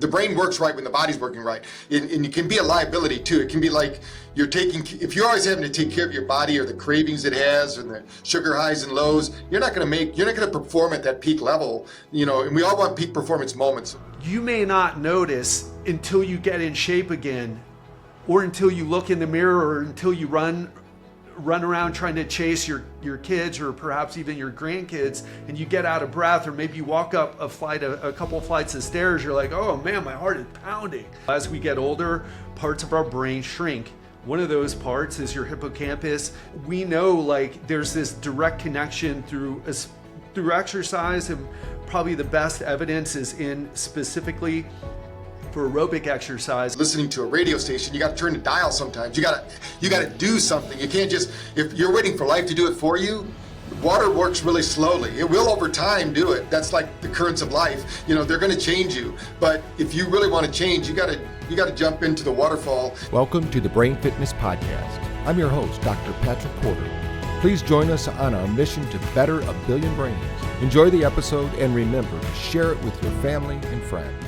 the brain works right when the body's working right. And it can be a liability too. It can be like if you're always having to take care of your body or the cravings it has and the sugar highs and lows, you're not going to perform at that peak level, and we all want peak performance moments. You may not notice until you get in shape again, or until you look in the mirror, or until you run around trying to chase your kids or perhaps even your grandkids, and you get out of breath, or maybe you walk up a couple of flights of stairs, you're like, oh man, my heart is pounding. As we get older, parts of our brain shrink. One of those parts is your hippocampus. We know there's this direct connection through exercise, and probably the best evidence is in specifically for aerobic exercise. Listening to a radio station, you got to turn the dial sometimes. You got to do something. You can't just, if you're waiting for life to do it for you, water works really slowly. It will over time do it. That's like the currents of life. They're going to change you. But if you really want to change, you got to jump into the waterfall. Welcome to the Brain Fitness Podcast. I'm your host, Dr. Patrick Porter. Please join us on our mission to better 1 billion brains. Enjoy the episode and remember to share it with your family and friends.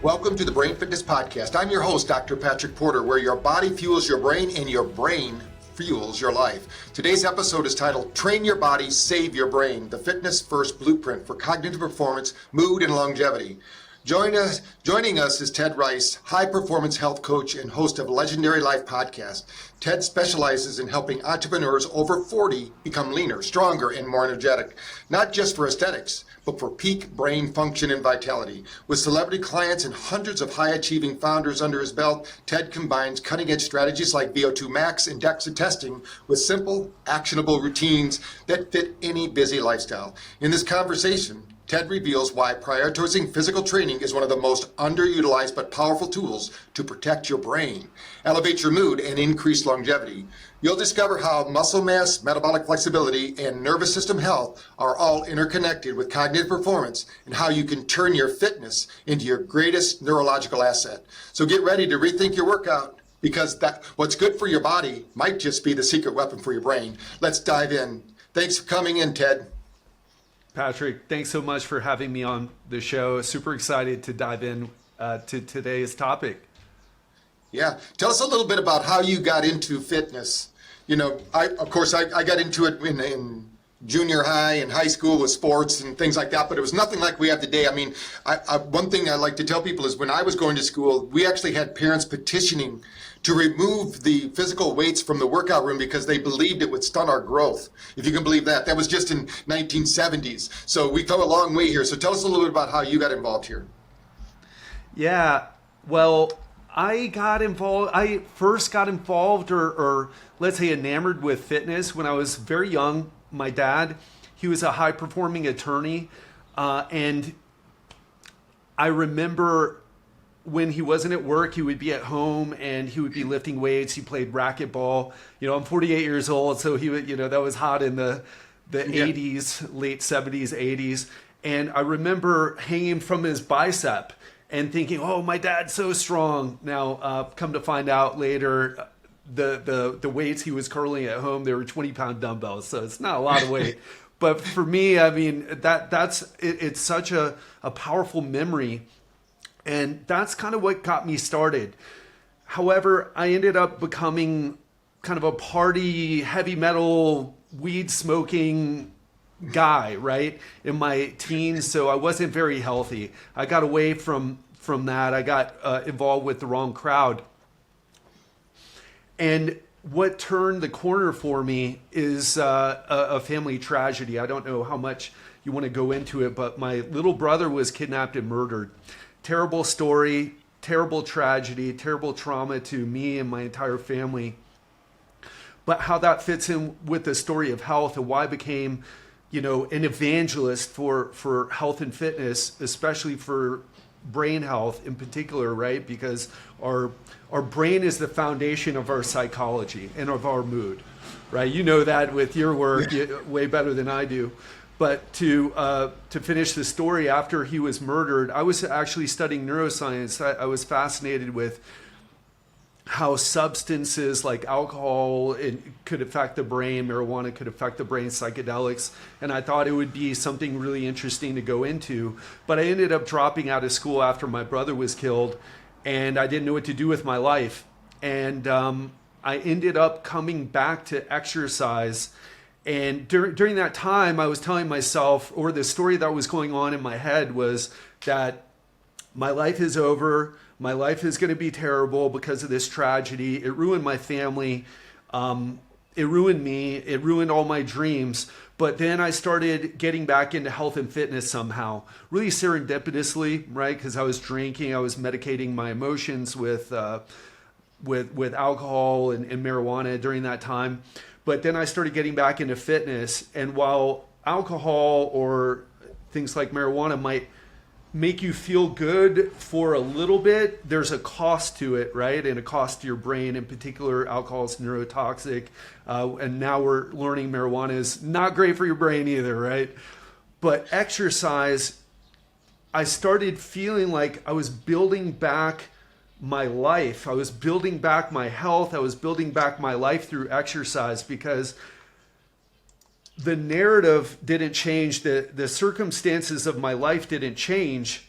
Welcome to the Brain Fitness Podcast. I'm your host, Dr. Patrick Porter, where your body fuels your brain and your brain fuels your life. Today's episode is titled Train Your Body, Save Your Brain, the Fitness First Blueprint for Cognitive Performance, Mood, and Longevity. Joining us is Ted Ryce, high-performance health coach and host of Legendary Life podcast. Ted specializes in helping entrepreneurs over 40 become leaner, stronger, and more energetic, not just for aesthetics, but for peak brain function and vitality. With celebrity clients and hundreds of high-achieving founders under his belt, Ted combines cutting-edge strategies like VO2 max and DEXA testing with simple, actionable routines that fit any busy lifestyle. In this conversation, Ted reveals why prioritizing physical training is one of the most underutilized but powerful tools to protect your brain, elevate your mood, and increase longevity. You'll discover how muscle mass, metabolic flexibility, and nervous system health are all interconnected with cognitive performance, and how you can turn your fitness into your greatest neurological asset. So get ready to rethink your workout, because what's good for your body might just be the secret weapon for your brain. Let's dive in. Thanks for coming in, Ted. Patrick, thanks so much for having me on the show. Super excited to dive in to today's topic. Yeah. Tell us a little bit about how you got into fitness. I got into it in junior high and high school with sports and things like that, but it was nothing like we have today. I mean, one thing I like to tell people is when I was going to school, we actually had parents petitioning to remove the physical weights from the workout room because they believed it would stunt our growth. If you can believe that. That was just in 1970s. So we've come a long way here. So tell us a little bit about how you got involved here. Yeah, well, I first got involved or let's say enamored with fitness when I was very young. My dad, he was a high performing attorney. And I remember when he wasn't at work, he would be at home and he would be lifting weights. He played racquetball. I'm 48 years old, so he would, that was hot in the 80s, late 70s, 80s. And I remember hanging from his bicep and thinking, oh, my dad's so strong. Now, come to find out later, the weights he was curling at home, they were 20-pound dumbbells, so it's not a lot of weight. But for me, I mean, it's such a powerful memory. And that's kind of what got me started. However, I ended up becoming kind of a party, heavy metal, weed smoking guy, right, in my teens. So I wasn't very healthy. I got away from that. I got involved with the wrong crowd. And what turned the corner for me is a family tragedy. I don't know how much you want to go into it, but my little brother was kidnapped and murdered. Terrible story, terrible tragedy, terrible trauma to me and my entire family. But how that fits in with the story of health and why I became, an evangelist for health and fitness, especially for brain health in particular, right? Because our brain is the foundation of our psychology and of our mood, right? You know that with your work way better than I do. But to finish the story, after he was murdered, I was actually studying neuroscience. I was fascinated with how substances like alcohol could affect the brain, marijuana could affect the brain, psychedelics, and I thought it would be something really interesting to go into. But I ended up dropping out of school after my brother was killed, and I didn't know what to do with my life. And I ended up coming back to exercise. And during that time, I was telling myself, or the story that was going on in my head was that my life is over. My life is going to be terrible because of this tragedy. It ruined my family. It ruined me. It ruined all my dreams. But then I started getting back into health and fitness somehow, really serendipitously, right? Because I was drinking, I was medicating my emotions with alcohol and marijuana during that time. But then I started getting back into fitness. And while alcohol or things like marijuana might make you feel good for a little bit, there's a cost to it, right? And a cost to your brain. In particular, alcohol is neurotoxic. And now we're learning marijuana is not great for your brain either, right? But exercise, I started feeling like I was building back my life. I was building back my health. I was building back my life through exercise because the narrative didn't change, the circumstances of my life didn't change,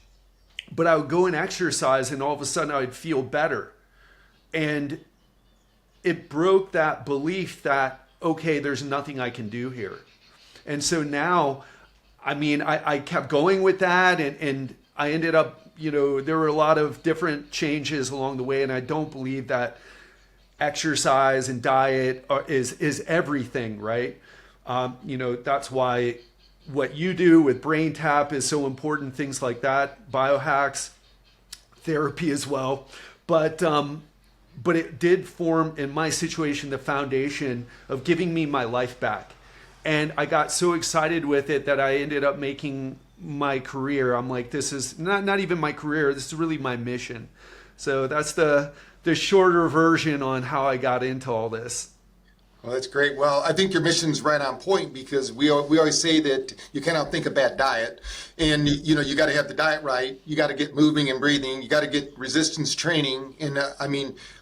but I would go and exercise and all of a sudden I would feel better. And it broke that belief that, okay, there's nothing I can do here. And so now, I kept going with that and I ended up, there were a lot of different changes along the way, and I don't believe that exercise and diet is everything, right? That's why what you do with Brain Tap is so important, things like that, biohacks, therapy as well. But it did form, in my situation, the foundation of giving me my life back. And I got so excited with it that I ended up making my career. I'm like, this is not even my career, this is really my mission. So that's the shorter version on how I got into all this. Well, that's great. Well, I think your mission's right on point because we always say that you cannot think a bad diet, and you got to have the diet right. You got to get moving and breathing. You got to get resistance training. And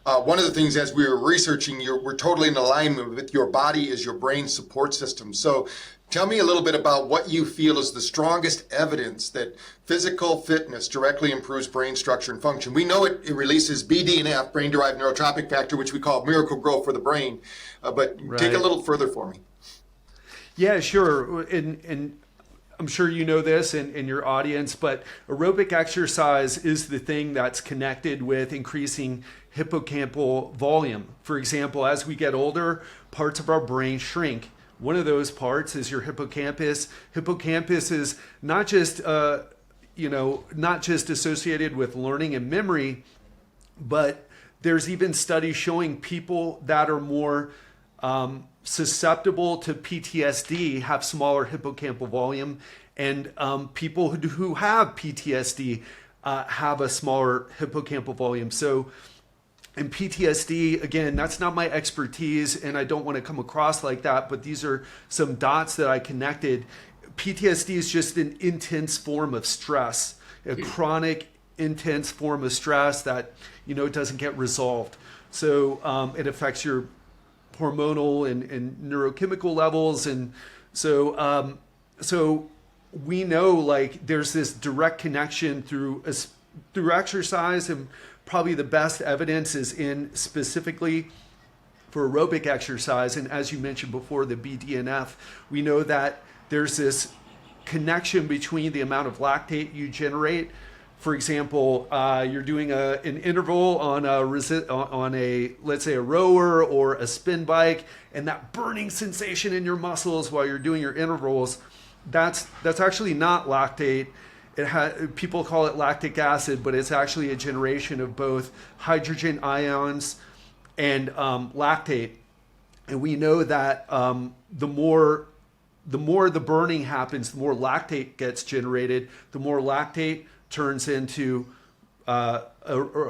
one of the things as we were researching, we're totally in alignment with your body is your brain support system. So tell me a little bit about what you feel is the strongest evidence that physical fitness directly improves brain structure and function. We know it releases BDNF, brain-derived neurotropic factor, which we call miracle growth for the brain. But Right. Take a little further for me. Yeah, sure. And I'm sure you know this in your audience, but aerobic exercise is the thing that's connected with increasing hippocampal volume. For example, as we get older, parts of our brain shrink. One of those parts is your hippocampus. Hippocampus is not just associated with learning and memory, but there's even studies showing people that are more susceptible to PTSD have smaller hippocampal volume, and people who have PTSD have a smaller hippocampal volume. So in PTSD, again, that's not my expertise, and I don't want to come across like that, but these are some dots that I connected. PTSD is just an intense form of stress, a chronic, intense form of stress that, doesn't get resolved. So it affects your hormonal and neurochemical levels. And so we know like there's this direct connection through exercise, and probably the best evidence is in specifically for aerobic exercise. And as you mentioned before, the BDNF, we know that there's this connection between the amount of lactate you generate. For example, you're doing an interval on let's say a rower or a spin bike, and that burning sensation in your muscles while you're doing your intervals, that's actually not lactate. People call it lactic acid, but it's actually a generation of both hydrogen ions and lactate. And we know that the more the burning happens, the more lactate gets generated. The more lactate turns into a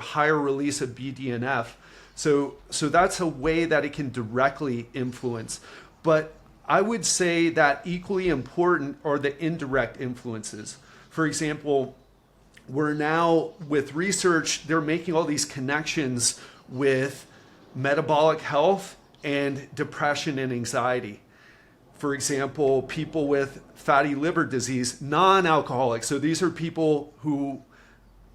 higher release of BDNF. So that's a way that it can directly influence. But I would say that equally important are the indirect influences. For example, we're now with research, they're making all these connections with metabolic health and depression and anxiety. For example, people with fatty liver disease, non-alcoholics. So these are people who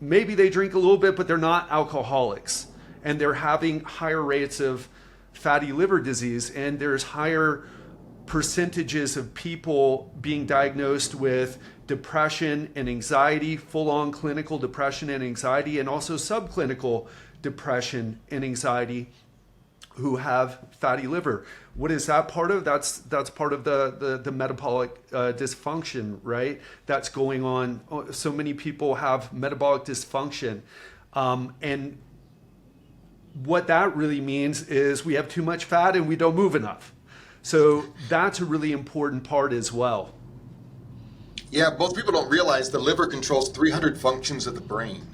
maybe they drink a little bit, but they're not alcoholics. And they're having higher rates of fatty liver disease. And there's higher percentages of people being diagnosed with depression and anxiety, full-on clinical depression and anxiety, and also subclinical depression and anxiety who have fatty liver. What is that part of? That's part of the metabolic dysfunction, right? That's going on. So many people have metabolic dysfunction. And what that really means is we have too much fat and we don't move enough. So that's a really important part as well. Yeah, most people don't realize the liver controls 300 functions of the brain.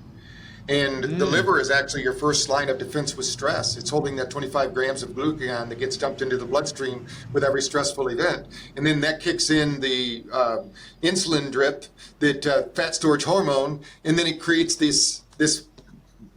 And the liver is actually your first line of defense with stress. It's holding that 25 grams of glucagon that gets dumped into the bloodstream with every stressful event. And then that kicks in the insulin drip, that fat storage hormone, and then it creates this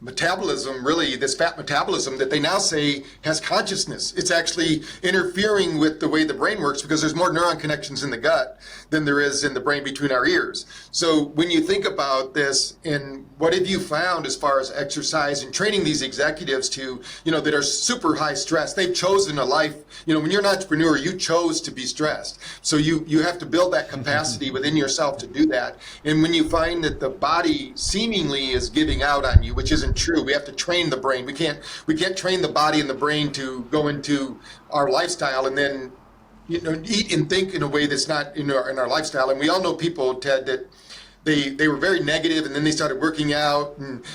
metabolism, really, this fat metabolism that they now say has consciousness. It's actually interfering with the way the brain works because there's more neuron connections in the gut than there is in the brain between our ears. So when you think about this, and what have you found as far as exercise and training these executives to, that are super high stress? They've chosen a life, when you're an entrepreneur, you chose to be stressed. So you have to build that capacity within yourself to do that. And when you find that the body seemingly is giving out on you, which isn't true, we have to train the brain. We can't train the body and the brain to go into our lifestyle and then eat and think in a way that's not in our lifestyle. And we all know people, Ted, that they were very negative, and then they started working out and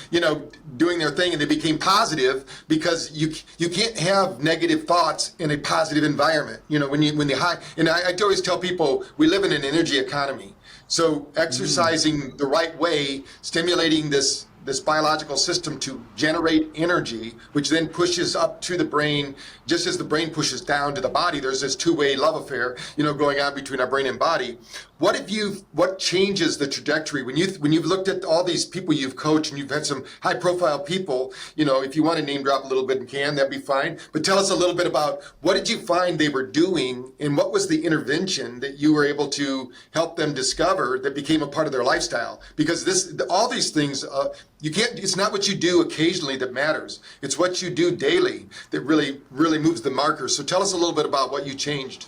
doing their thing, and they became positive because you can't have negative thoughts in a positive environment. When they high, and I always tell people we live in an energy economy. So exercising the right way, stimulating this biological system to generate energy, which then pushes up to the brain, just as the brain pushes down to the body. There's this two-way love affair, going on between our brain and body. What changes the trajectory when you've looked at all these people you've coached and you've had some high-profile people? If you want to name drop a little bit and that'd be fine. But tell us a little bit about what did you find they were doing, and what was the intervention that you were able to help them discover that became a part of their lifestyle? Because all these things. It's not what you do occasionally that matters. It's what you do daily that really, really moves the marker. So tell us a little bit about what you changed.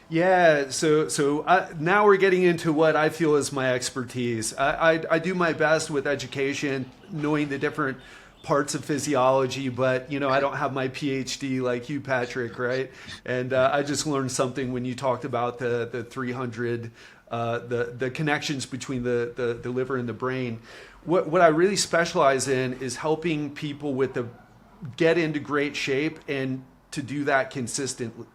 Yeah, so now we're getting into what I feel is my expertise. I do my best with education, knowing the different parts of physiology, but I don't have my PhD like you, Patrick, right? And I just learned something when you talked about the 300, the connections between the liver and the brain. What I really specialize in is helping people get into great shape and to do that consistently.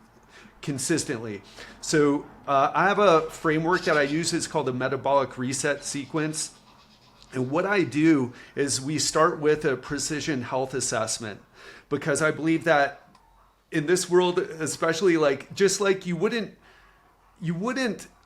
So I have a framework that I use. It's called the metabolic reset sequence. And what I do is we start with a precision health assessment, because I believe that in this world, especially just like you wouldn't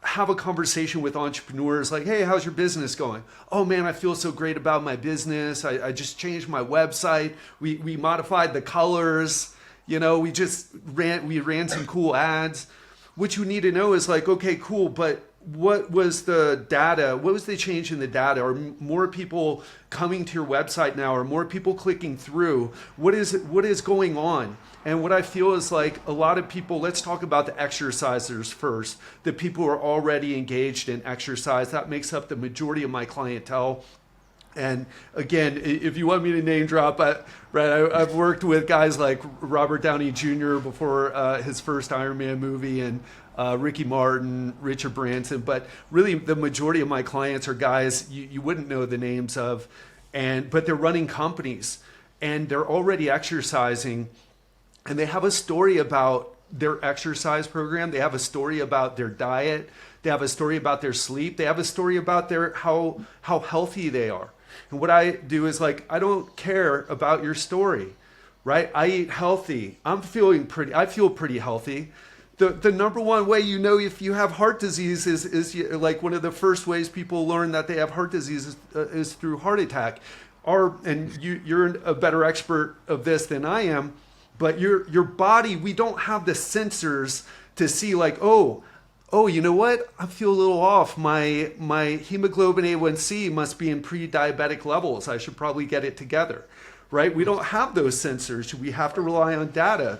have a conversation with entrepreneurs like, hey, how's your business going? Oh man, I feel so great about my business. I just changed my website. We modified the colors. We ran some cool ads. What you need to know is okay, cool, but what was the data? What was the change in the data? Are more people coming to your website now? Are more people clicking through? What is going on? And what I feel is a lot of people, let's talk about the exercisers first, the people who are already engaged in exercise. That makes up the majority of my clientele. And again, if you want me to name drop, I've worked with guys like Robert Downey Jr. before his first Iron Man movie, and Ricky Martin, Richard Branson. But really, the majority of my clients are guys you wouldn't know the names of, but they're running companies, and they're already exercising, and they have a story about their exercise program. They have a story about their diet. They have a story about their sleep. They have a story about how healthy they are. And what I do is I don't care about your story, right? I eat healthy. I feel pretty healthy. The number one way if you have heart disease is one of the first ways people learn that they have heart disease is through heart attack. and you're a better expert of this than I am, but your body, we don't have the sensors to see like, oh, you know what? I feel a little off. My hemoglobin A1C must be in pre-diabetic levels. I should probably get it together, right? We don't have those sensors. We have to rely on data.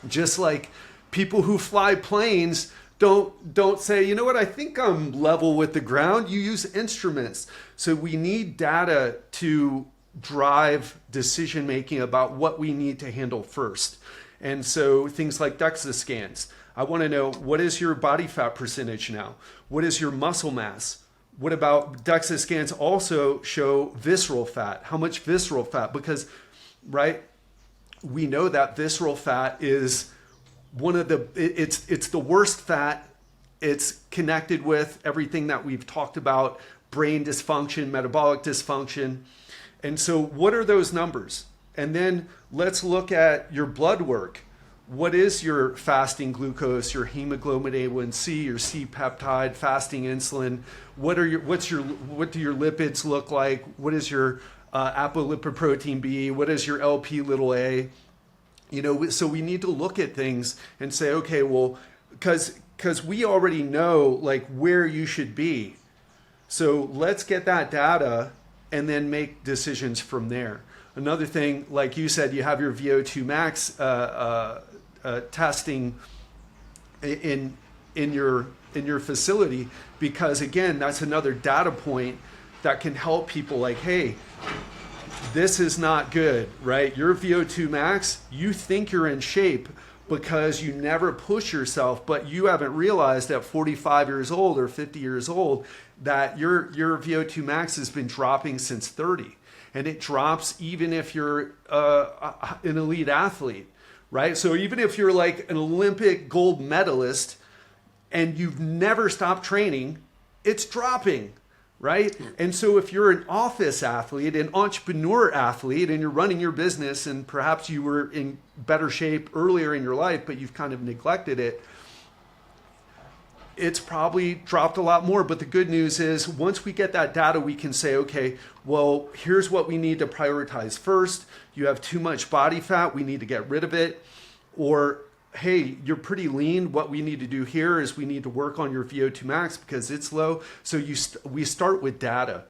Just like people who fly planes don't say, you know what, I think I'm level with the ground. You use instruments. So we need data to drive decision making about what we need to handle first. And so things like DEXA scans. I want to know, what is your body fat percentage now? What is your muscle mass? What about DEXA scans also show visceral fat? How much visceral fat? Because, right, we know that visceral fat is it's the worst fat. It's connected with everything that we've talked about, brain dysfunction, metabolic dysfunction. And so what are those numbers? And then let's look at your blood work. What is your fasting glucose, your hemoglobin A1C, your C-peptide, fasting insulin? What do your lipids look like? What is your apolipoprotein B? What is your LP little a? You know, so we need to look at things and say, okay, well, because we already know like where you should be. So let's get that data and then make decisions from there. Another thing, like you said, you have your VO2 max testing in your facility, because again, that's another data point that can help people like, hey, this is not good, right? Your VO2 max, you think you're in shape because you never push yourself, but you haven't realized at 45 years old or 50 years old that your VO2 max has been dropping since 30. And it drops even if you're an elite athlete, right? So even if you're like an Olympic gold medalist and you've never stopped training, it's dropping, right? And so if you're an office athlete, an entrepreneur athlete, and you're running your business and perhaps you were in better shape earlier in your life, but you've kind of neglected it, it's probably dropped a lot more. But the good news is once we get that data, we can say, okay, well, here's what we need to prioritize first. You have too much body fat. We need to get rid of it. Or, hey, you're pretty lean. What we need to do here is we need to work on your VO2 max because it's low. So we start with data.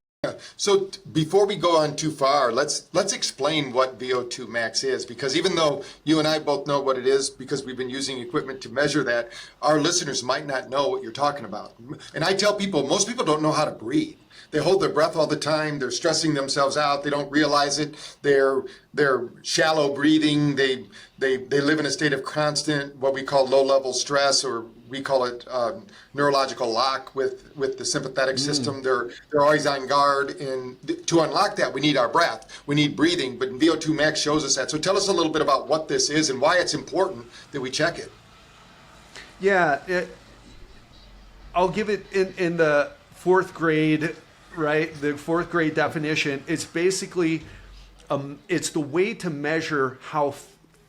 So before we go on too far, let's explain what VO2 max is, because even though you and I both know what it is because we've been using equipment to measure that, our listeners might not know what you're talking about. And I tell people, most people don't know how to breathe. They hold their breath all the time. They're stressing themselves out. They don't realize it. They're shallow breathing. They live in a state of constant, what we call low-level stress, or we call it neurological lock with the sympathetic system. They're always on guard, and to unlock that, we need our breath. We need breathing, but VO2 max shows us that. So tell us a little bit about what this is and why it's important that we check it. Yeah, I'll give it in the fourth grade, right? The fourth grade definition. It's basically, it's the way to measure how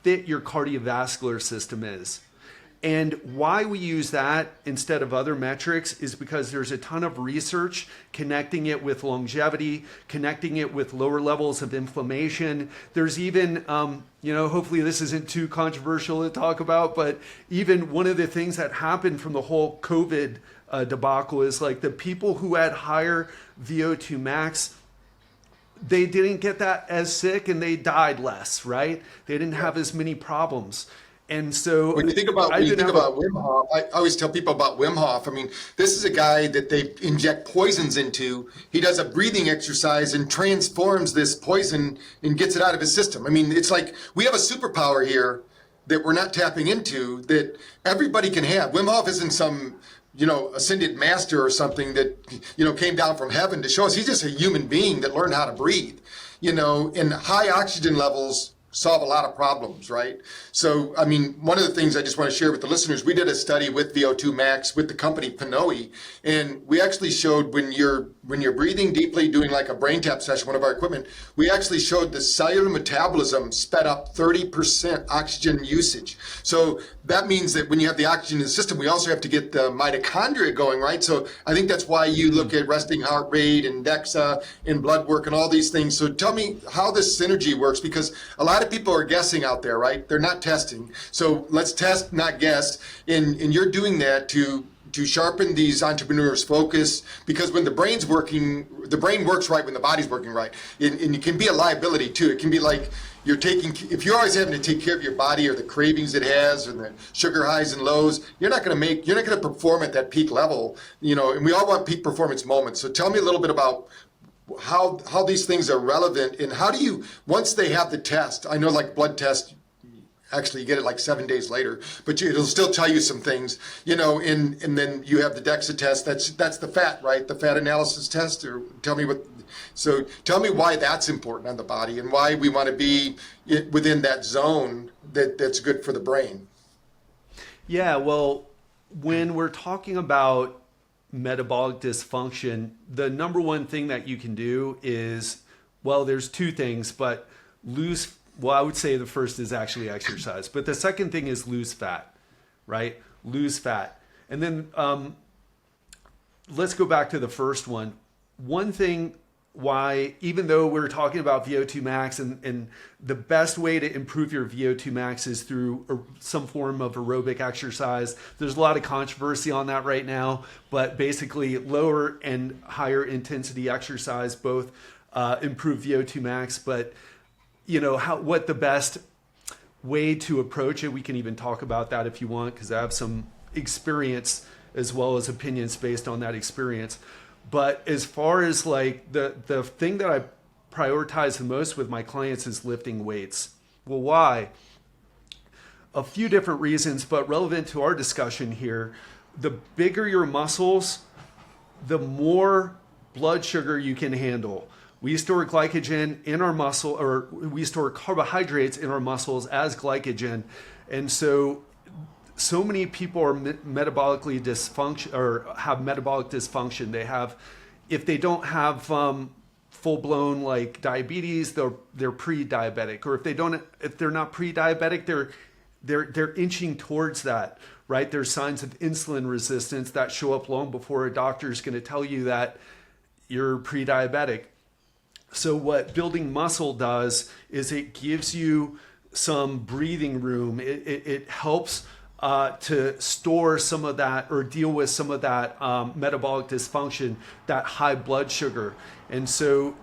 fit your cardiovascular system is. And why we use that instead of other metrics is because there's a ton of research connecting it with longevity, connecting it with lower levels of inflammation. There's even, hopefully this isn't too controversial to talk about, but even one of the things that happened from the whole COVID debacle is like the people who had higher VO2 max, they didn't get that as sick and they died less, right? They didn't have as many problems. And so when you think about Wim Hof, I always tell people about Wim Hof. I mean, this is a guy that they inject poisons into. He does a breathing exercise and transforms this poison and gets it out of his system. I mean, it's like we have a superpower here that we're not tapping into that everybody can have. Wim Hof isn't some, ascended master or something that, came down from heaven to show us. He's just a human being that learned how to breathe, and high oxygen levels solve a lot of problems, right? So, I mean, one of the things I just want to share with the listeners, we did a study with VO2 max with the company Pinoy, and we actually showed when you're when you're breathing deeply, doing like a brain tap session, one of our equipment, we actually showed the cellular metabolism sped up 30% oxygen usage. So that means that when you have the oxygen in the system, we also have to get the mitochondria going, right? So I think that's why you look at resting heart rate and DEXA and blood work and all these things. So tell me how this synergy works, because a lot of people are guessing out there, right? They're not testing. So let's test, not guess. And you're doing that to sharpen these entrepreneurs' focus, because when the brain's working, the brain works right when the body's working right. And it can be a liability too. It can be like if you're always having to take care of your body or the cravings it has and the sugar highs and lows, you're not going to perform at that peak level, and we all want peak performance moments. So tell me a little bit about how these things are relevant, and how do you, once they have the test, I know like blood test, actually you get it like 7 days later, but it'll still tell you some things, and then you have the DEXA test. That's the fat, right? The fat analysis test. Or tell me why that's important on the body, and why we want to be within that zone that's good for the brain. Yeah, well, when we're talking about metabolic dysfunction, the number one thing that you can do is, well, there's two things, but I would say the first is actually exercise. But the second thing is lose fat, right? Lose fat. And then let's go back to the first one. One thing why, even though we're talking about VO2 max, and the best way to improve your VO2 max is through some form of aerobic exercise. There's a lot of controversy on that right now, but basically lower and higher intensity exercise both improve VO2 max. But what the best way to approach it, we can even talk about that if you want, because I have some experience as well as opinions based on that experience. But as far as like the thing that I prioritize the most with my clients is lifting weights. Well, why? A few different reasons, but relevant to our discussion here. The bigger your muscles, the more blood sugar you can handle. We store glycogen in our muscle, or we store carbohydrates in our muscles as glycogen. And so many people are metabolically dysfunction, or have metabolic dysfunction. If they don't have full-blown like diabetes, they're pre-diabetic. Or if they're not pre-diabetic, they're inching towards that, right? There's signs of insulin resistance that show up long before a doctor is going to tell you that you're pre-diabetic. So what building muscle does is it gives you some breathing room. It helps to store some of that, or deal with some of that metabolic dysfunction, that high blood sugar. And so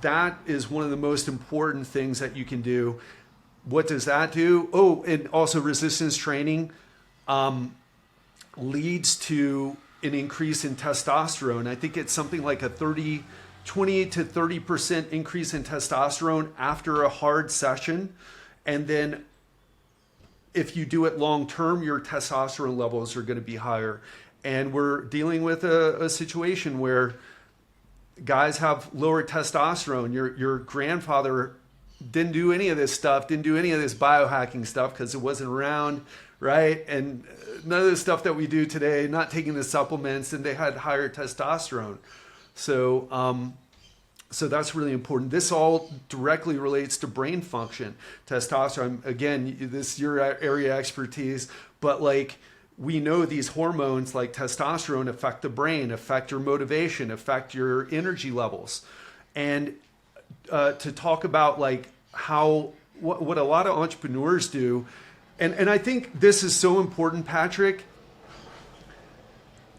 that is one of the most important things that you can do. What does that do? Oh, and also resistance training leads to an increase in testosterone. I think it's something like a 20 to 30% increase in testosterone after a hard session. And then if you do it long term, your testosterone levels are going to be higher. And we're dealing with a situation where guys have lower testosterone. Your grandfather didn't do any of this stuff, didn't do any of this biohacking stuff because it wasn't around, right? And none of the stuff that we do today, not taking the supplements, and they had higher testosterone. So that's really important. This all directly relates to brain function. Testosterone, again, this is your area of expertise, but like we know these hormones like testosterone affect the brain, affect your motivation, affect your energy levels. And to talk about like what a lot of entrepreneurs do, and I think this is so important, Patrick.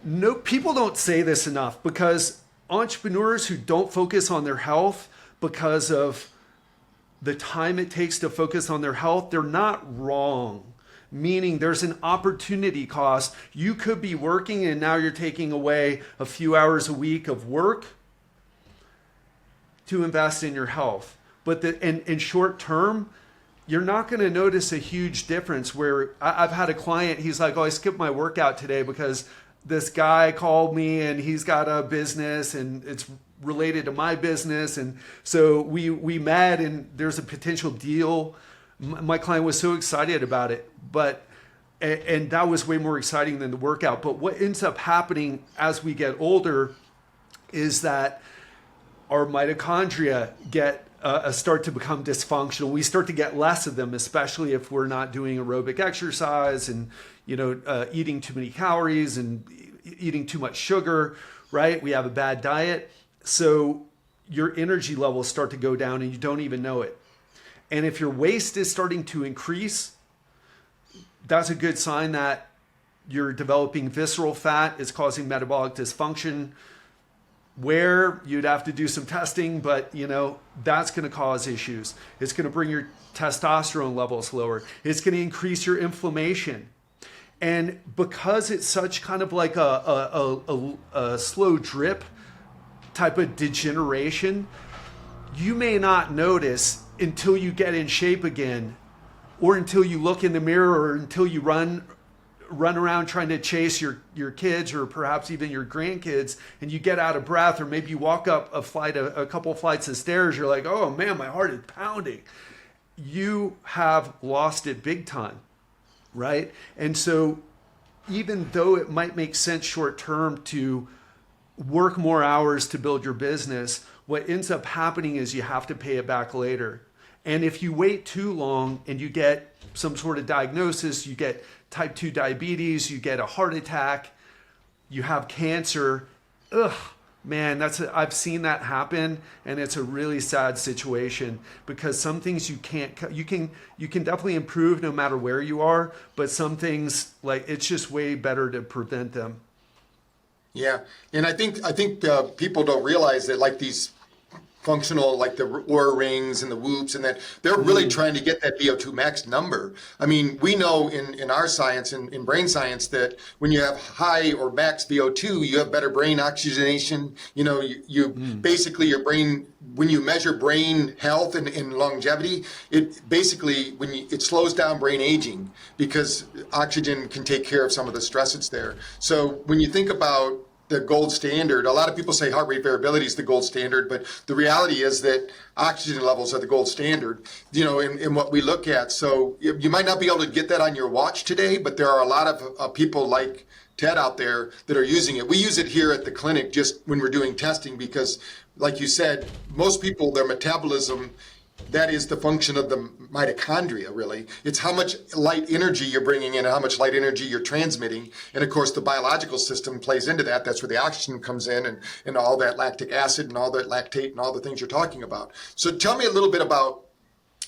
No, people don't say this enough, because entrepreneurs who don't focus on their health because of the time it takes to focus on their health, they're not wrong. Meaning there's an opportunity cost. You could be working and now you're taking away a few hours a week of work to invest in your health. But in short term, you're not going to notice a huge difference. Where I've had a client, he's like, oh, I skipped my workout today because this guy called me and he's got a business and it's related to my business. And so we met and there's a potential deal. My client was so excited about it, and that was way more exciting than the workout. But what ends up happening as we get older is that our mitochondria start to become dysfunctional. We start to get less of them, especially if we're not doing aerobic exercise and eating too many calories and eating too much sugar, right? We have a bad diet. So your energy levels start to go down and you don't even know it. And if your waist is starting to increase, that's a good sign that you're developing visceral fat. It's causing metabolic dysfunction, where you'd have to do some testing, but that's going to cause issues. It's going to bring your testosterone levels lower. It's going to increase your inflammation. And because it's such kind of like a slow drip type of degeneration, you may not notice until you get in shape again, or until you look in the mirror, or until you run around trying to chase your kids or perhaps even your grandkids, and you get out of breath, or maybe you walk up a couple of flights of stairs, you're like, oh man, my heart is pounding. You have lost it big time, right? And so even though it might make sense short term to work more hours to build your business, what ends up happening is you have to pay it back later. And if you wait too long and you get some sort of diagnosis, you get type 2 diabetes, you get a heart attack, you have cancer, man, I've seen that happen, and it's a really sad situation, because some things you can definitely improve no matter where you are, but some things, like, it's just way better to prevent them. Yeah, and I think people don't realize that, like, these functional, like the Oura rings and the Whoops, and that they're really trying to get that VO2 max number. I mean, we know in our science, in brain science, that when you have high or max VO2, you have better brain oxygenation. You basically, your brain, when you measure brain health and longevity, it basically, it slows down brain aging, because oxygen can take care of some of the stress that's there. So when you think about the gold standard, a lot of people say heart rate variability is the gold standard, but the reality is that oxygen levels are the gold standard, in what we look at. So you might not be able to get that on your watch today, but there are a lot of people like Ted out there that are using it. We use it here at the clinic just when we're doing testing, because, like you said, most people, their metabolism, that is the function of the mitochondria, really. It's how much light energy you're bringing in and how much light energy you're transmitting. And of course, the biological system plays into that. That's where the oxygen comes in, and all that lactic acid and all that lactate and all the things you're talking about. So tell me a little bit about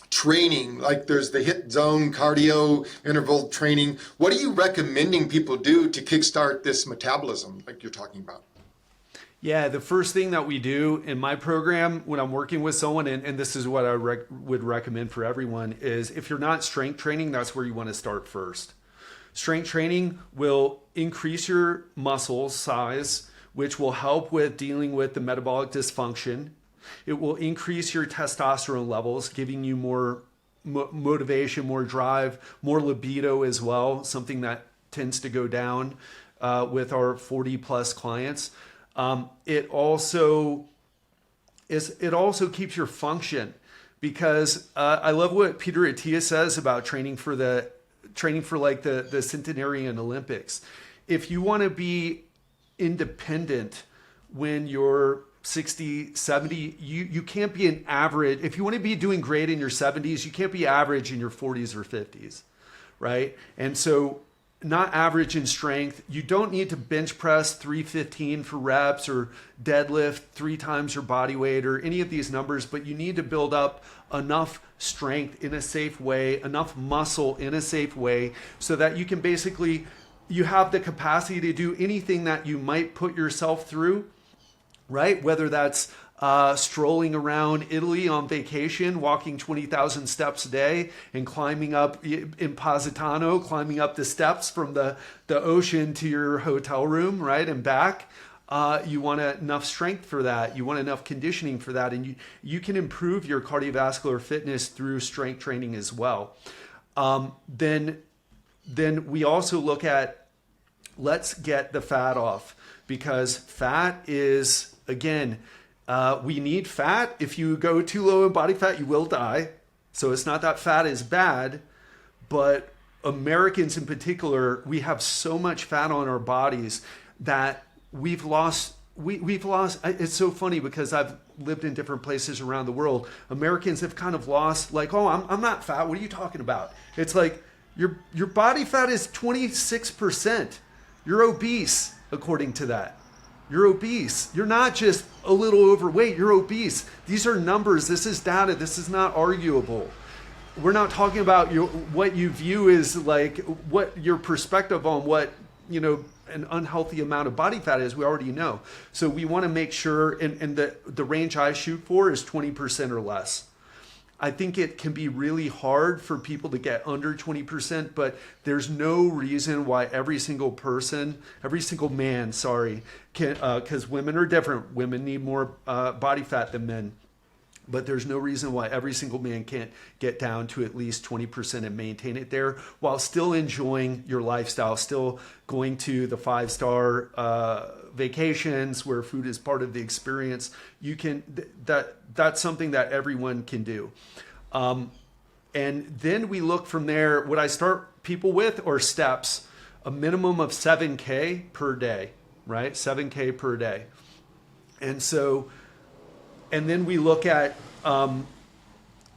training. Like, there's the HIIT zone, cardio, interval training. What are you recommending people do to kickstart this metabolism like you're talking about? Yeah, the first thing that we do in my program when I'm working with someone, and this is what I would recommend for everyone, is if you're not strength training, that's where you want to start first. Strength training will increase your muscle size, which will help with dealing with the metabolic dysfunction. It will increase your testosterone levels, giving you more motivation, more drive, more libido as well, something that tends to go down with our 40 plus clients. It also keeps your function, because I love what Peter Attia says about training for like the Centenarian Olympics. If you want to be independent when you're 60, 70, you can't be an average. If you want to be doing great in your 70s, you can't be average in your 40s or 50s, right? And so, not average in strength. You don't need to bench press 315 for reps or deadlift 3 times your body weight or any of these numbers, but you need to build up enough strength in a safe way, enough muscle in a safe way, so that you can you have the capacity to do anything that you might put yourself through, right? Whether that's strolling around Italy on vacation, walking 20,000 steps a day, and climbing up in Positano, climbing up the steps from the ocean to your hotel room, right, and back. You want enough strength for that. You want enough conditioning for that. And you can improve your cardiovascular fitness through strength training as well. Then we also look at, let's get the fat off, because fat is, again, we need fat. If you go too low in body fat, you will die. So it's not that fat is bad, but Americans in particular, we have so much fat on our bodies that we've lost we've lost. It's so funny because I've lived in different places around the world. Americans have kind of lost, like, oh, I'm not fat. What are you talking about? It's like your body fat is 26%. You're obese, according to that. You're obese. You're not just a little overweight. You're obese. These are numbers. This is data. This is not arguable. We're not talking about what you view as like what your perspective on what, an unhealthy amount of body fat is. We already know. So we want to make sure, and the range I shoot for is 20% or less. I think it can be really hard for people to get under 20%, but there's no reason why every single man, can, because women are different. Women need more body fat than men. But there's no reason why every single man can't get down to at least 20% and maintain it there while still enjoying your lifestyle, still going to the 5-star vacations where food is part of the experience. You can that's something that everyone can do. And then we look from there. What I start people with are steps, a minimum of 7K per day, right? 7K per day. And then we look at,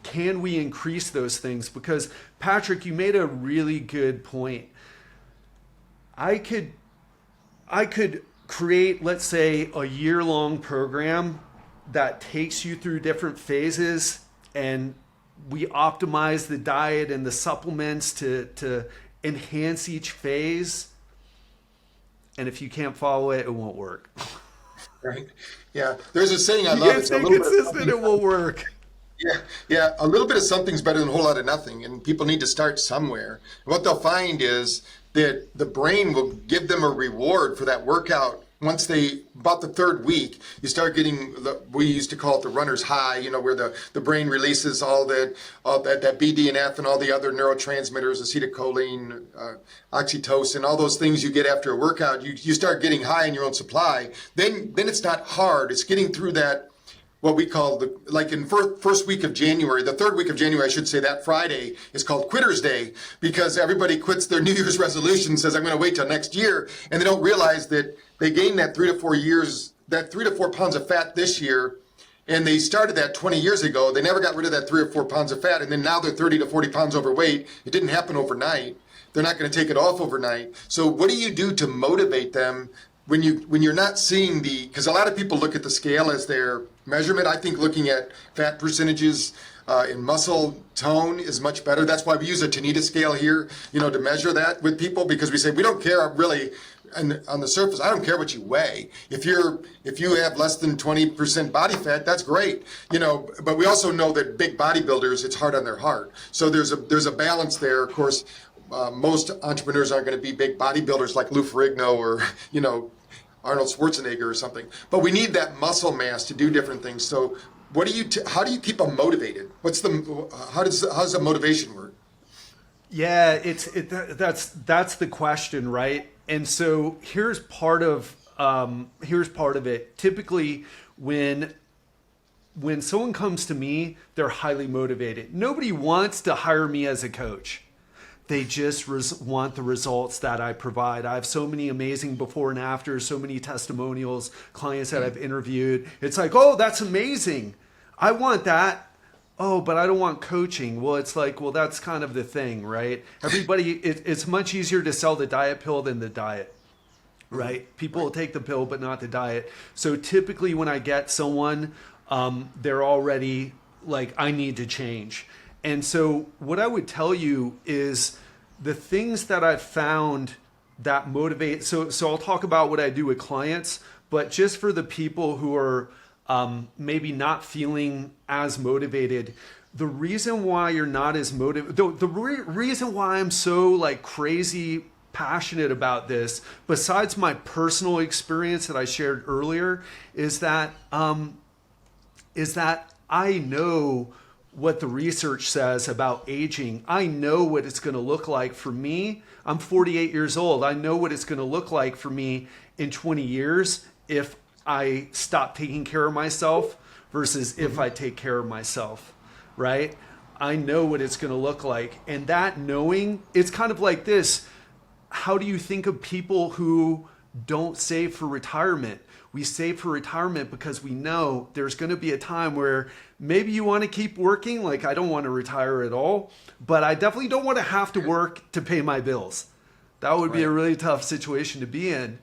can we increase those things? Because Patrick, you made a really good point. I could create, let's say, a year-long program that takes you through different phases, and we optimize the diet and the supplements to enhance each phase. And if you can't follow it, it won't work. Right. Yeah. There's a saying I love. It's a little consistent. It will work. Yeah. A little bit of something's better than a whole lot of nothing, and people need to start somewhere. What they'll find is that the brain will give them a reward for that workout. Once about the third week, you start getting, we used to call it the runner's high, where the brain releases all that BDNF and all the other neurotransmitters, acetylcholine, oxytocin, all those things you get after a workout. You start getting high in your own supply. Then it's not hard. It's getting through that, what we call like in first week of January, the third week of January, I should say, that Friday is called Quitter's Day, because everybody quits their New Year's resolution, says, I'm going to wait till next year. And they don't realize that they gained that 3 to 4 pounds of fat this year. And they started that 20 years ago. They never got rid of that 3 or 4 pounds of fat. And then now they're 30 to 40 pounds overweight. It didn't happen overnight. They're not going to take it off overnight. So what do you do to motivate them when you're not seeing because a lot of people look at the scale as their measurement. I think looking at fat percentages in muscle tone is much better. That's why we use a Tanita scale here, to measure that with people, because we say we don't care really on the surface. I don't care what you weigh. If you have less than 20% body fat, that's great. But we also know that big bodybuilders, it's hard on their heart. So there's a balance there. Of course, most entrepreneurs aren't going to be big bodybuilders like Lou Ferrigno or Arnold Schwarzenegger or something. But we need that muscle mass to do different things. So how do you keep them motivated? How does the motivation work? Yeah, that's the question, right? And so here's part of it. Typically, when someone comes to me, they're highly motivated. Nobody wants to hire me as a coach. They just want the results that I provide. I have so many amazing before and after, so many testimonials, clients that I've interviewed. It's like, oh, that's amazing. I want that. Oh, but I don't want coaching. Well, it's like, well, that's kind of the thing, right? It's much easier to sell the diet pill than the diet, right? People will take the pill, but not the diet. So typically when I get someone, they're already like, I need to change. And so what I would tell you is the things that I've found that motivate. So I'll talk about what I do with clients, but just for the people who are maybe not feeling as motivated, the reason why you're not as motivated, the reason why I'm so like crazy passionate about this, besides my personal experience that I shared earlier, is that I know what the research says about aging. I know what it's going to look like for me. I'm 48 years old. I know what it's going to look like for me in 20 years if I stop taking care of myself versus if I take care of myself, right? I know what it's going to look like. And that knowing, it's kind of like this. How do you think of people who don't save for retirement. We save for retirement because we know there's going to be a time where maybe you want to keep working. Like, I don't want to retire at all, but I definitely don't want to have to work to pay my bills. That would be a really tough situation to be in.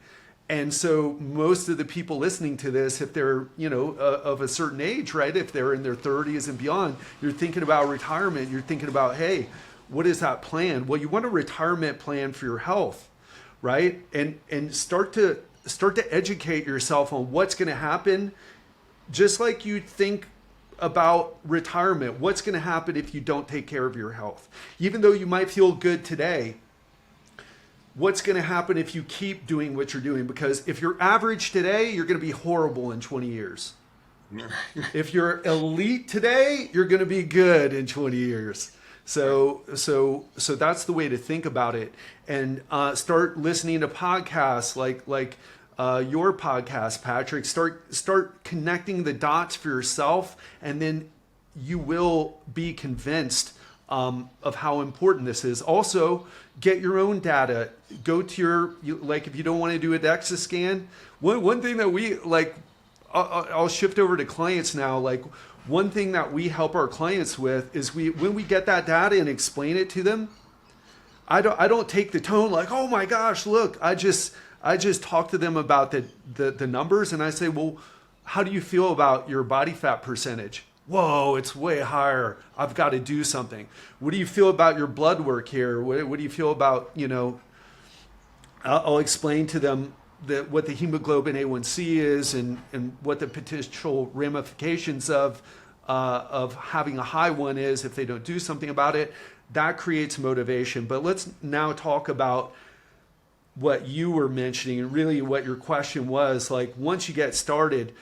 And so most of the people listening to this, if they're, of a certain age, right? If they're in their 30s and beyond, you're thinking about retirement. You're thinking about, hey, what is that plan? Well, you want a retirement plan for your health, right? And start to educate yourself on what's going to happen. Just like you think about retirement, what's going to happen if you don't take care of your health? Even though you might feel good today, what's going to happen if you keep doing what you're doing? Because if you're average today, you're going to be horrible in 20 years. If you're elite today, you're going to be good in 20 years. So that's the way to think about it. And start listening to podcasts like your podcast, Patrick. Start connecting the dots for yourself, and then you will be convinced of how important this is. Also, get your own data. Go to if you don't want to do a DEXA scan, one thing that we like, I'll shift over to clients now. Like, one thing that we help our clients with is when we get that data and explain it to them, I don't take the tone like, oh my gosh, look, I just talk to them about the numbers, and I say, well, how do you feel about your body fat percentage? Whoa, it's way higher. I've got to do something. What do you feel about your blood work here? What do you feel about, I'll explain to them what the hemoglobin A1C is and what the potential ramifications of having a high one is if they don't do something about it. That creates motivation. But let's now talk about what you were mentioning and really what your question was. Like, once you get started,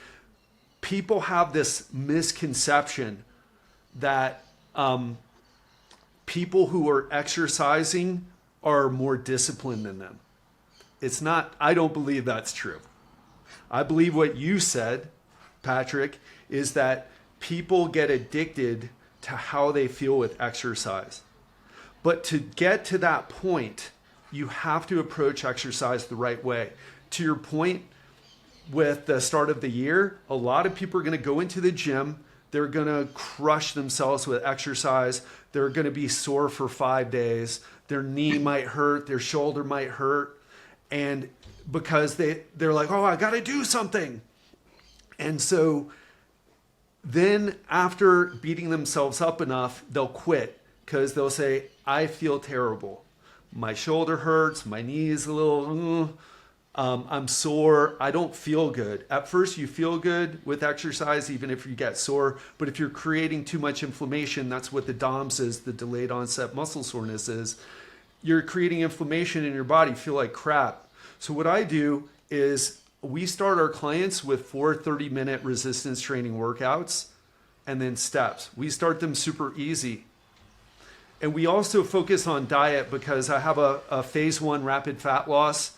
people have this misconception that people who are exercising are more disciplined than them. It's not, I don't believe that's true. I believe what you said, Patrick, is that people get addicted to how they feel with exercise. But to get to that point, you have to approach exercise the right way. To your point, with the start of the year, a lot of people are going to go into the gym. They're going to crush themselves with exercise. They're going to be sore for 5 days. Their knee might hurt. Their shoulder might hurt. And because they're like, oh, I got to do something. And so then after beating themselves up enough, they'll quit because they'll say, I feel terrible. My shoulder hurts. My knee is a little... I'm sore. I don't feel good. At first, you feel good with exercise, even if you get sore. But if you're creating too much inflammation, that's what the DOMS is, the delayed onset muscle soreness is. You're creating inflammation in your body, you feel like crap. So what I do is we start our clients with 4 30-minute resistance training workouts and then steps. We start them super easy. And we also focus on diet because I have a phase 1 rapid fat loss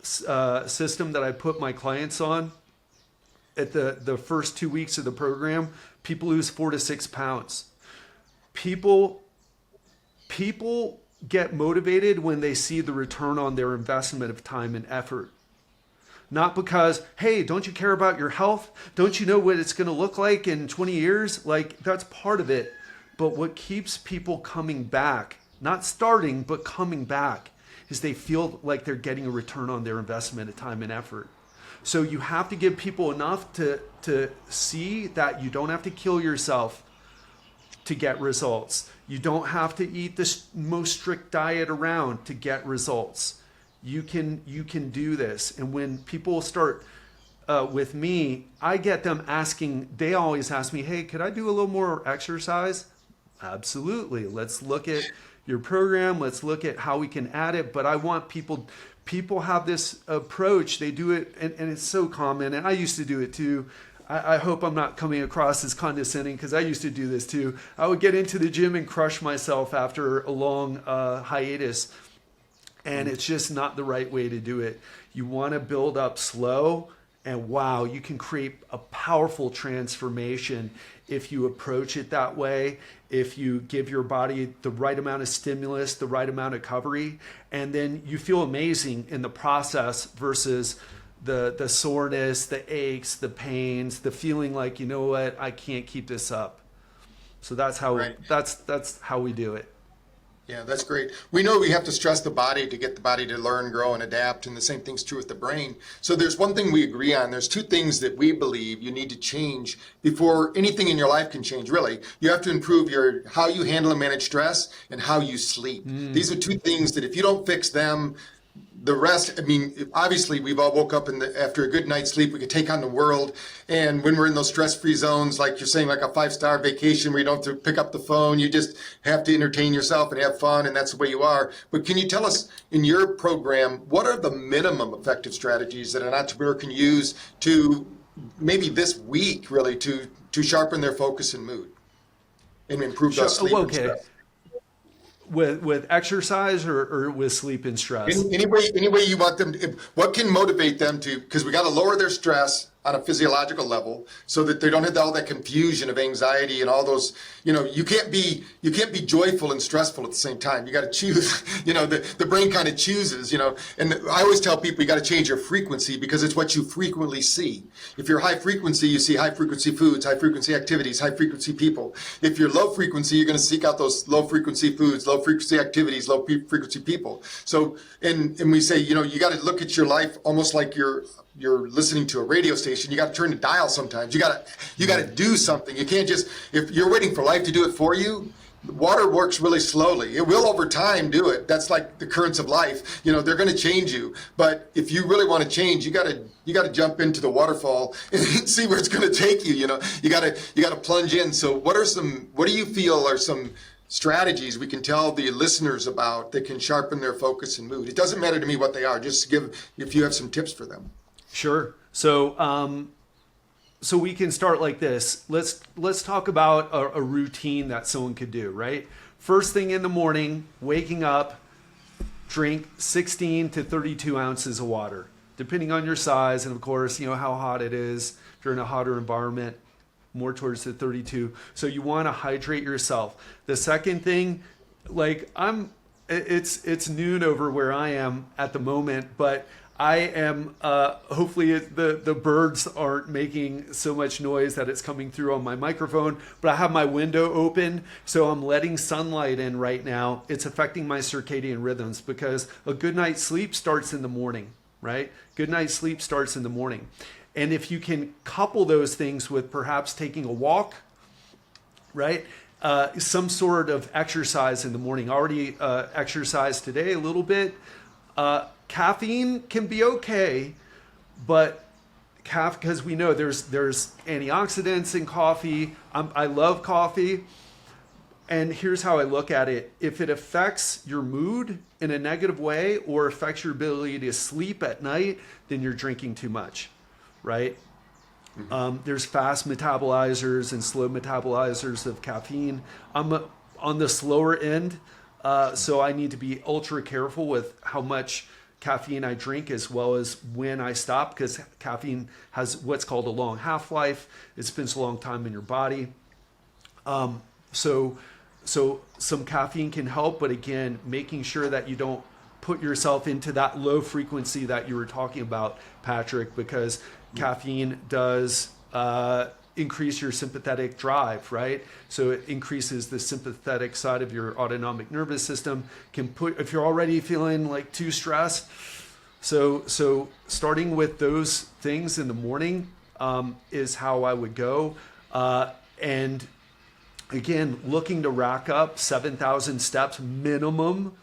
system that I put my clients on. At the first 2 weeks of the program, people lose 4 to 6 pounds. People get motivated when they see the return on their investment of time and effort. Not because, hey, don't you care about your health? Don't you know what it's going to look like in 20 years? Like, that's part of it. But what keeps people coming back, not starting, but coming back, is they feel like they're getting a return on their investment of time and effort. So you have to give people enough to see that you don't have to kill yourself to get results. You don't have to eat the most strict diet around to get results. You can do this. And when people start with me, I get them asking, they always ask me, hey, could I do a little more exercise? Absolutely. Let's look at your program. Let's look at how we can add it. But I want people have this approach. They do it, and it's so common. And I used to do it too. I hope I'm not coming across as condescending because I used to do this too. I would get into the gym and crush myself after a long hiatus. And it's just not the right way to do it. You want to build up slow And wow, you can create a powerful transformation if you approach it that way, if you give your body the right amount of stimulus, the right amount of recovery, and then you feel amazing in the process versus the soreness, the aches, the pains, the feeling like, you know what, I can't keep this up. So that's how that's how we do it. Yeah, that's great. We know we have to stress the body to get the body to learn, grow, and adapt, and the same thing's true with the brain. So there's one thing we agree on. There's two things that we believe you need to change before anything in your life can change, really. You have to improve how you handle and manage stress and how you sleep. These are two things that if you don't fix them, the rest, I mean, obviously we've all woke up after a good night's sleep, we could take on the world. And when we're in those stress-free zones, like you're saying, like a 5-star vacation where you don't have to pick up the phone, you just have to entertain yourself and have fun, and that's the way you are. But can you tell us in your program, what are the minimum effective strategies that an entrepreneur can use to maybe this week really to sharpen their focus and mood and improve their sleep and stress? With exercise or with sleep and stress? Any way you want them to, what can motivate them to, because we got to lower their stress on a physiological level so that they don't have all that confusion of anxiety and all those, you can't be joyful and stressful at the same time. You got to choose, the brain kind of chooses, and I always tell people you got to change your frequency because it's what you frequently see. If you're high frequency, you see high frequency foods, high frequency activities, high frequency people. If you're low frequency, you're going to seek out those low frequency foods, low frequency activities, low frequency people. So, and we say, you got to look at your life almost like you're listening to a radio station. You got to turn the dial sometimes. You got to do something. You can't just, if you're waiting for life to do it for you, water works really slowly. It will over time do it. That's like the currents of life. They're going to change you. But if you really want to change, you got to jump into the waterfall and see where it's going to take you. You got to plunge in. So what do you feel are some strategies we can tell the listeners about that can sharpen their focus and mood? It doesn't matter to me what they are. Just if you have some tips for them. Sure. So we can start like this. Let's talk about a routine that someone could do, right? First thing in the morning, waking up, drink 16 to 32 ounces of water, depending on your size. And of course, how hot it is during a hotter environment, more towards the 32. So you want to hydrate yourself. The second thing, it's noon over where I am at the moment, but I am, hopefully the birds aren't making so much noise that it's coming through on my microphone, but I have my window open, so I'm letting sunlight in right now. It's affecting my circadian rhythms because a good night's sleep starts in the morning, right? Good night's sleep starts in the morning. And if you can couple those things with perhaps taking a walk, right? Some sort of exercise in the morning. I already exercised today a little bit. Caffeine can be okay, but because we know there's antioxidants in coffee. I love coffee. And here's how I look at it. If it affects your mood in a negative way or affects your ability to sleep at night, then you're drinking too much, right? Mm-hmm. There's fast metabolizers and slow metabolizers of caffeine. I'm on the slower end, so I need to be ultra careful with how much caffeine I drink as well as when I stop, because caffeine has what's called a long half-life. It spends a long time in your body. So some caffeine can help, but again, making sure that you don't put yourself into that low frequency that you were talking about, Patrick, because caffeine does increase your sympathetic drive, right? So it increases the sympathetic side of your autonomic nervous system. If you're already feeling like too stressed, so starting with those things in the morning is how I would go. And again, looking to rack up 7,000 steps minimum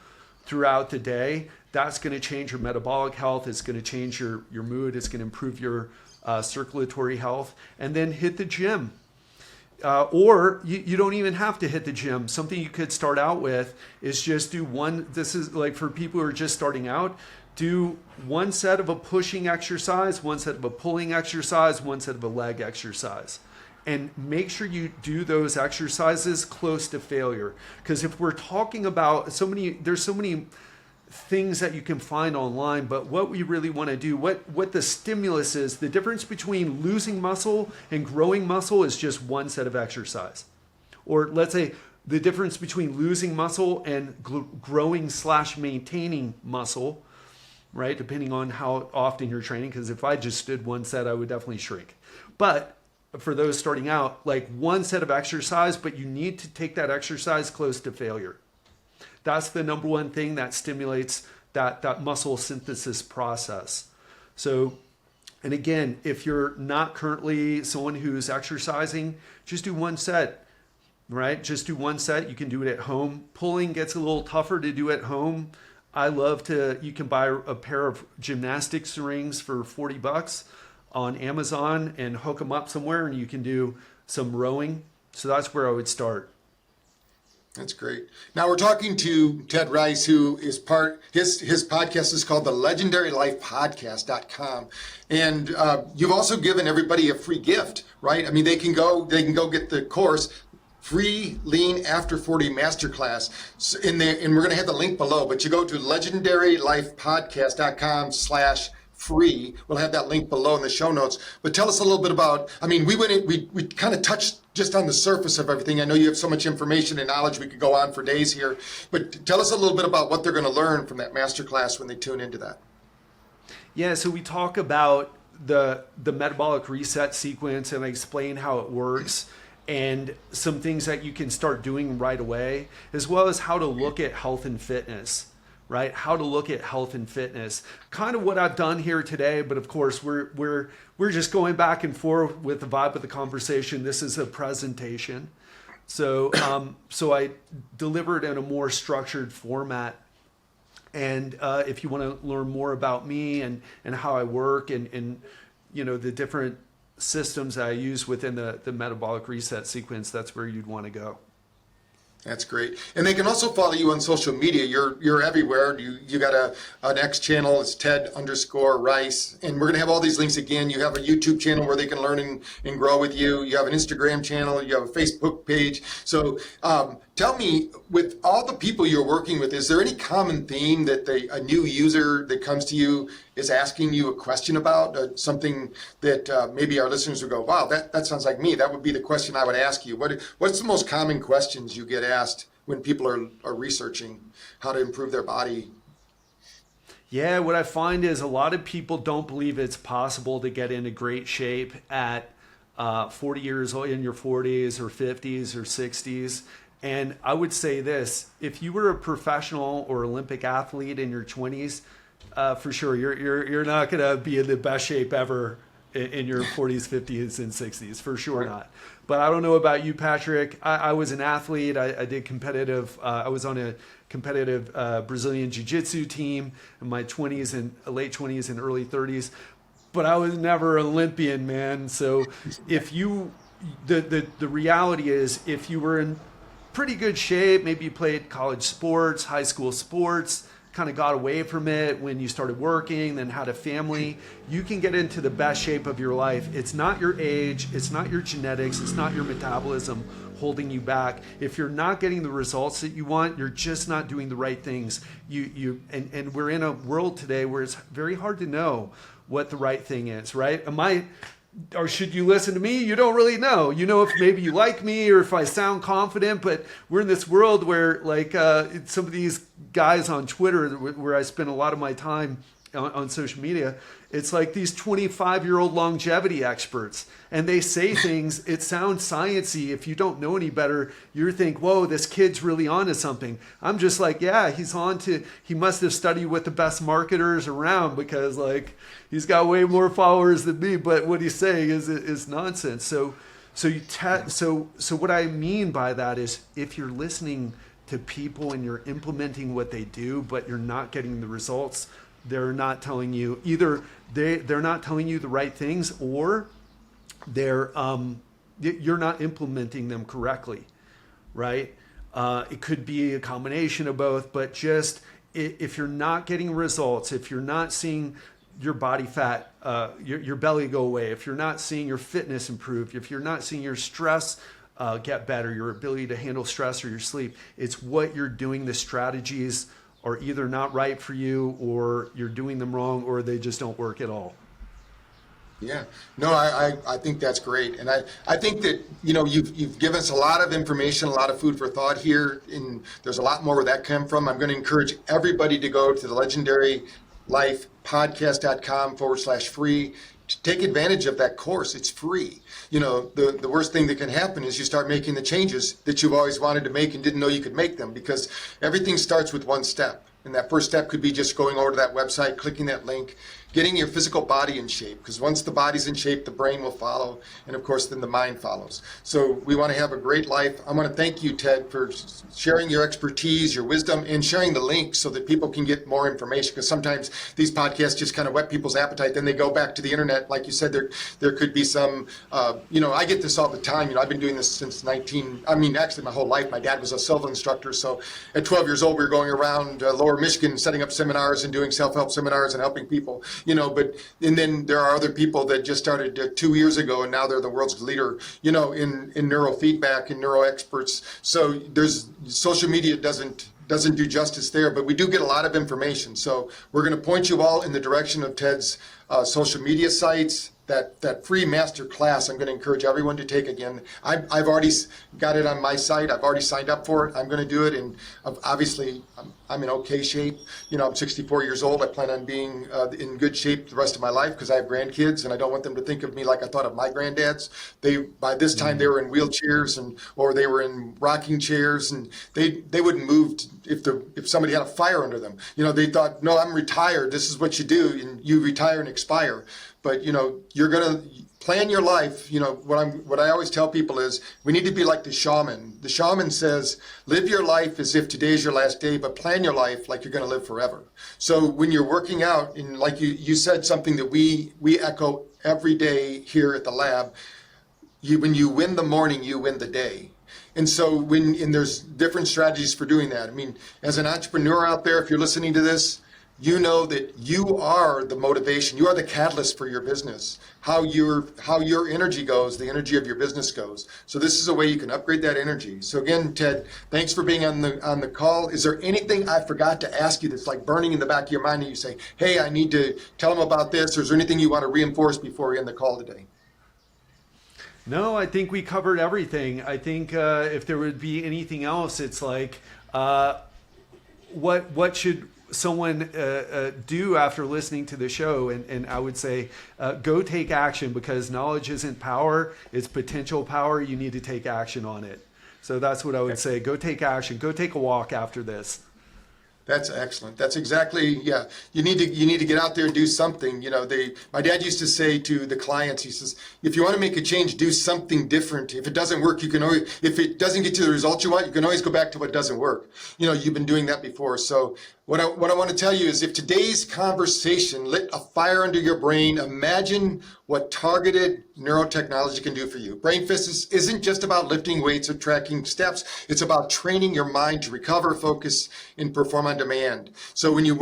throughout the day. That's going to change your metabolic health. It's going to change your mood. It's going to improve your circulatory health. And then hit the gym. Or you don't even have to hit the gym. Something you could start out with is just do one. This is like for people who are just starting out. Do one set of a pushing exercise, one set of a pulling exercise, one set of a leg exercise. And make sure you do those exercises close to failure. Because if we're talking about there's so many things that you can find online, but what we really want to do, what the stimulus is, the difference between losing muscle and growing muscle is just one set of exercise. Or let's say the difference between losing muscle and growing/maintaining muscle, right? Depending on how often you're training, because if I just did one set, I would definitely shrink. But for those starting out, like one set of exercise, but you need to take that exercise close to failure. That's the number one thing that stimulates that muscle synthesis process. So, and again, if you're not currently someone who's exercising, just do one set, right? Just do one set. You can do it at home. Pulling gets a little tougher to do at home. You can buy a pair of gymnastics rings for $40 on Amazon and hook them up somewhere, and you can do some rowing. So that's where I would start. That's great. Now we're talking to Ted Ryce, who is his podcast is called the legendarylifepodcast.com. And you've also given everybody a free gift, right? I mean, they can go get the course, free Lean After 40 Masterclass in there, and we're going to have the link below, but you go to legendarylifepodcast.com/free. We'll have that link below in the show notes. But tell us a little bit about, I mean, we kind of touched just on the surface of everything. I know you have so much information and knowledge, we could go on for days here, but tell us a little bit about what they're going to learn from that masterclass when they tune into that. Yeah, so we talk about the metabolic reset sequence, and I explain how it works and some things that you can start doing right away, as well as how to look at health and fitness, right? How to look at health and fitness. Kind of what I've done here today, but of course we're just going back and forth with the vibe of the conversation. This is a presentation. So I delivered in a more structured format. And if you want to learn more about me and how I work and you know the different systems that I use within the metabolic reset sequence, that's where you'd want to go. That's great. And they can also follow you on social media. You're everywhere. You got an X channel. It's Ted_Ryce. And we're going to have all these links again. You have a YouTube channel where they can learn and grow with you. You have an Instagram channel. You have a Facebook page. So tell me, with all the people you're working with, is there any common theme that a new user that comes to you is asking you a question about? Something that maybe our listeners would go, wow, that sounds like me. That would be the question I would ask you. What's the most common questions you get asked when people are researching how to improve their body? Yeah, what I find is a lot of people don't believe it's possible to get into great shape at 40 years old, in your 40s or 50s or 60s. And I would say this: if you were a professional or Olympic athlete in your 20s, for sure you're not going to be in the best shape ever in your 40s, 50s, and 60s, for sure not. But I don't know about you, Patrick. I was an athlete. I did competitive. I was on a competitive Brazilian Jiu-Jitsu team in my 20s and late 20s and early 30s. But I was never an Olympian, man. So if you, the reality is, if you were in pretty good shape, maybe you played college sports, high school sports, kind of got away from it when you started working, then had a family, you can get into the best shape of your life. It's not your age, it's not your genetics, it's not your metabolism holding you back. If you're not getting the results that you want, you're just not doing the right things. And we're in a world today where it's very hard to know what the right thing is, right? Or should you listen to me? You don't really know. You know if maybe you like me or if I sound confident, but we're in this world where like some of these guys on Twitter where I spend a lot of my time on social media, it's like these 25-year-old longevity experts, and they say things, it sounds sciencey. If you don't know any better, you think, whoa, this kid's really onto something. I'm just like, yeah, he must have studied with the best marketers around, because like he's got way more followers than me, but what he's saying is nonsense. So what I mean by that is, if you're listening to people and you're implementing what they do, but you're not getting the results, they're not telling you either they're not telling you the right things, or you're not implementing them correctly, right? It could be a combination of both, but just if you're not getting results, if you're not seeing your body fat, your belly go away, if you're not seeing your fitness improve, if you're not seeing your stress get better, your ability to handle stress or your sleep, it's what you're doing, the strategies are either not right for you, or you're doing them wrong, or they just don't work at all. Yeah, no, I think that's great. And I think that, you've given us a lot of information, a lot of food for thought here, and there's a lot more where that came from. I'm going to encourage everybody to go to the legendarylifepodcast.com/free to take advantage of that course. It's free. The worst thing that can happen is you start making the changes that you've always wanted to make and didn't know you could make them, because everything starts with one step. And that first step could be just going over to that website, clicking that link, getting your physical body in shape, because once the body's in shape, the brain will follow, and of course then the mind follows. So we want to have a great life. I want to thank you, Ted, for sharing your expertise, your wisdom, and sharing the link so that people can get more information, because sometimes these podcasts just kind of whet people's appetite, then they go back to the internet. Like you said, there could be some, I get this all the time. I've been doing this since actually my whole life. My dad was a Silva instructor, so at 12 years old we were going around Lower Michigan setting up seminars and doing self-help seminars and helping people. And then there are other people that just started 2 years ago, and now they're the world's leader, in neurofeedback and neuro experts. So social media doesn't do justice there, but we do get a lot of information. So we're going to point you all in the direction of Ted's social media sites. That free master class I'm going to encourage everyone to take again. I've already got it on my site. I've already signed up for it. I'm going to do it, and obviously I'm in okay shape. I'm 64 years old. I plan on being in good shape the rest of my life, because I have grandkids, and I don't want them to think of me like I thought of my grandddads. By this time they were in wheelchairs or they were in rocking chairs, and they wouldn't move if somebody had a fire under them. They thought, no, I'm retired. This is what you do, and you retire and expire. But you're gonna plan your life. What I always tell people is we need to be like the shaman. The shaman says, live your life as if today is your last day, but plan your life like you're gonna live forever. So when you're working out, and like you said something that we echo every day here at the lab, when you win the morning, you win the day. And so there's different strategies for doing that. As an entrepreneur out there, if you're listening to this, you know that you are the motivation, you are the catalyst for your business. How your energy goes, the energy of your business goes. So this is a way you can upgrade that energy. So again, Ted, thanks for being on the call. Is there anything I forgot to ask you that's like burning in the back of your mind, and you say, hey, I need to tell them about this, or is there anything you want to reinforce before we end the call today? No, I think we covered everything. I think if there would be anything else, it's like, what should someone do after listening to the show? And I would say, go take action, because knowledge isn't power, it's potential power. You need to take action on it. So that's what I would say. Go take action. Go take a walk after this. That's excellent. That's exactly, yeah. You need to get out there and do something. My dad used to say to the clients, he says, if you want to make a change, do something different. If it doesn't work, if it doesn't get you the result you want, you can always go back to what doesn't work. You've been doing that before. So what I want to tell you is, if today's conversation lit a fire under your brain, imagine what targeted neurotechnology can do for you. Brain Fitness isn't just about lifting weights or tracking steps. It's about training your mind to recover, focus, and perform on demand. So when you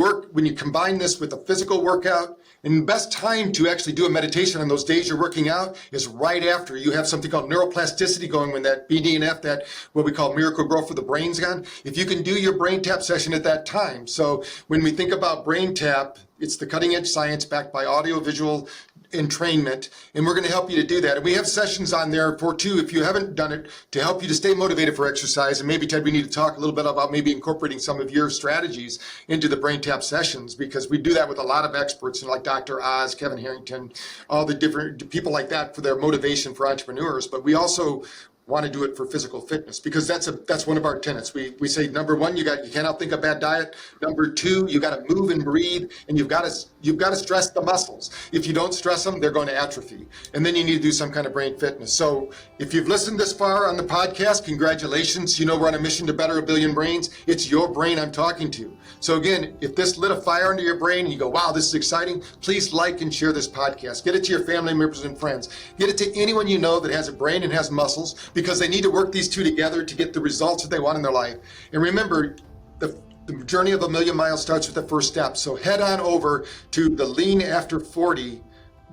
combine this with a physical workout, and the best time to actually do a meditation on those days you're working out is right after you have something called neuroplasticity going, when that BDNF, that what we call miracle growth of the brain's gone. If you can do your brain tap session at that time. So when we think about brain tap, it's the cutting edge science backed by audio visual entrainment, and we're going to help you to do that. And we have sessions on there for too, if you haven't done it, to help you to stay motivated for exercise. And maybe, Ted, we need to talk a little bit about maybe incorporating some of your strategies into the brain tap sessions, because we do that with a lot of experts, like Dr. Oz, Kevin Harrington, all the different people like that, for their motivation for entrepreneurs. But we also want to do it for physical fitness, because that's one of our tenets. We say, number one, you can't outthink a bad diet. Number two, you got to move and breathe, and you've got to stress the muscles. If you don't stress them, they're going to atrophy, and then you need to do some kind of brain fitness. So if you've listened this far on the podcast, congratulations. We're on a mission to better a billion brains. It's your brain I'm talking to. So again, if this lit a fire under your brain and you go, wow, this is exciting, please like and share this podcast. Get it to your family members and friends. Get it to anyone you know that has a brain and has muscles, because they need to work these two together to get the results that they want in their life. And remember, the journey of a million miles starts with the first step. So head on over to the Lean After 40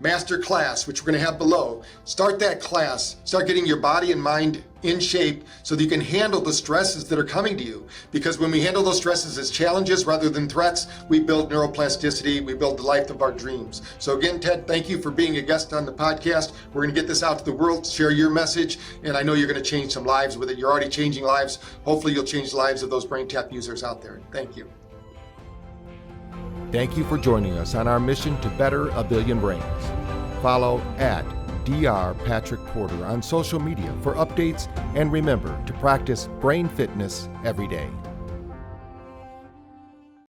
master class, which we're going to have below. Start that class. Start getting your body and mind in shape so that you can handle the stresses that are coming to you. Because when we handle those stresses as challenges rather than threats, we build neuroplasticity, we build the life of our dreams. So again, Ted, thank you for being a guest on the podcast. We're going to get this out to the world, share your message, and I know you're going to change some lives with it. You're already changing lives. Hopefully you'll change the lives of those BrainTap users out there. Thank you. Thank you for joining us on our mission to better a billion brains. Follow at Dr. Patrick Porter on social media for updates, and remember to practice brain fitness every day.